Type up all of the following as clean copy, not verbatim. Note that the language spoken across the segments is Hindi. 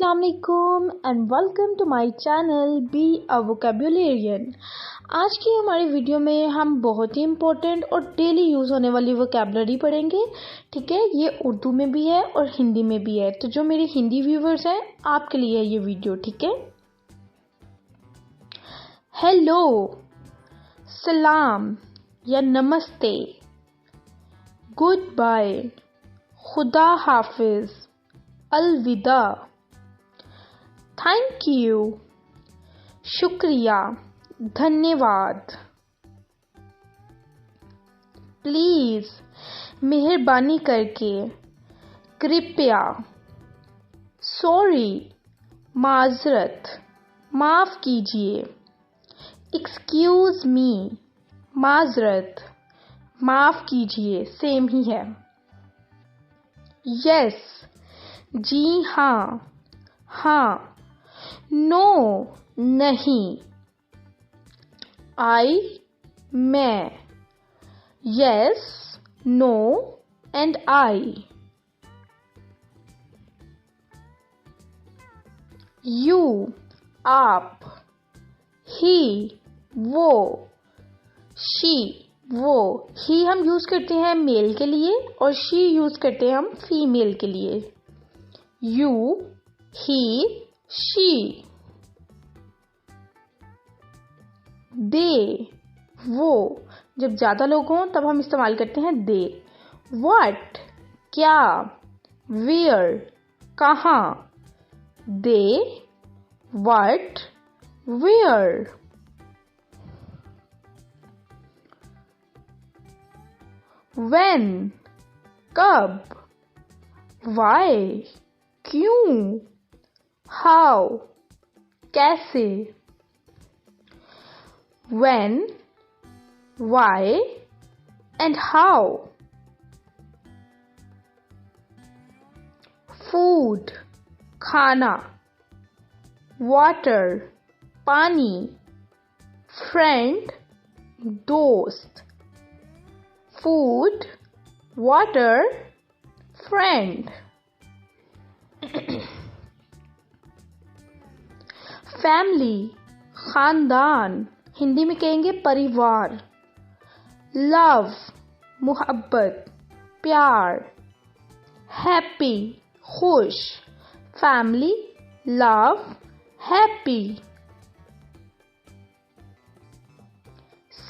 Assalamualaikum and welcome to my channel Be a Vocabularian। आज की हमारी वीडियो में हम बहुत ही इम्पोर्टेंट और डेली यूज़ होने वाली वोकैबुलरी पढ़ेंगे। ठीक है, ये उर्दू में भी है और हिंदी में भी है, तो जो मेरे हिंदी व्यूवर्स हैं आपके लिए है ये वीडियो। ठीक है, हेलो, सलाम या नमस्ते, गुड बाय, खुदा हाफिज, अलविदा, थैंक यू, शुक्रिया, धन्यवाद, प्लीज, मेहरबानी करके, कृपया, सॉरी, माजरत, माफ कीजिए, एक्सक्यूज मी, माजरत, माफ कीजिए, सेम ही है। यस, जी हाँ, हाँ, नो, नहीं, आई, मैं, yes, no and I, you, आप, ही, वो, शी, वो। ही हम यूज करते हैं मेल के लिए और शी यूज करते हैं हम फीमेल के लिए। You, he, she. दे, वो, जब ज्यादा लोग हों तब हम इस्तेमाल करते हैं दे। व्हाट, क्या, वेयर, कहाँ, दे, व्हाट, वेयर। When, कब, why, क्यों, how, कैसे। When, why and how. Food, खाना, water, पानी, friend, दोस्त। Food, water, friend. Family, खानदान, हिंदी में कहेंगे परिवार। Love, मोहब्बत, प्यार। Happy, खुश, family, love, happy.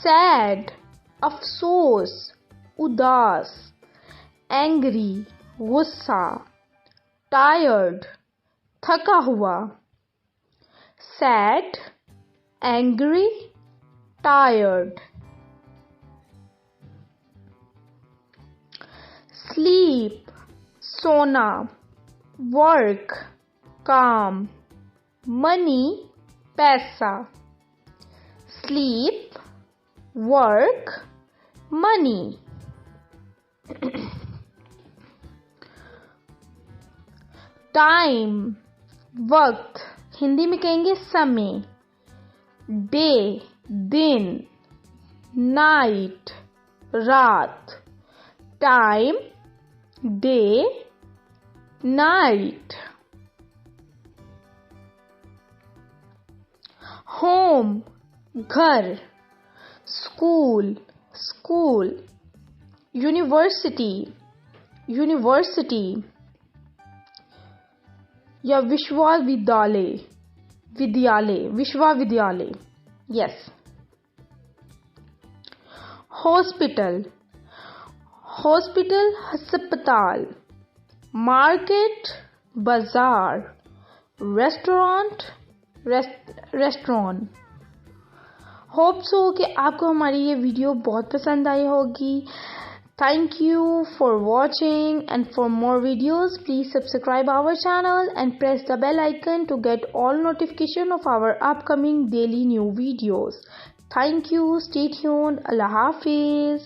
Sad, अफसोस, उदास। एंग्री, गुस्सा। टायर्ड, थका हुआ। Sad, angry, tired. स्लीप, सोना। वर्क, काम। मनी, पैसा। Sleep, work, money. टाइम, वक्त, हिंदी में कहेंगे समय। डे, दिन। नाइट, रात। Time, day, night. होम, घर। School, school. यूनिवर्सिटी, यूनिवर्सिटी या विश्वविद्यालय, विद्यालय, विश्वविद्यालय। यस। हॉस्पिटल, हॉस्पिटल, अस्पताल। मार्केट, बाजार। Restaurant, restaurant. होप सो कि आपको हमारी ये वीडियो बहुत पसंद आई होगी। Thank you for watching and for more videos please subscribe our channel and press the bell icon to get all notification of our upcoming daily new videos. Thank you, stay tuned, अल्लाह हाफिज।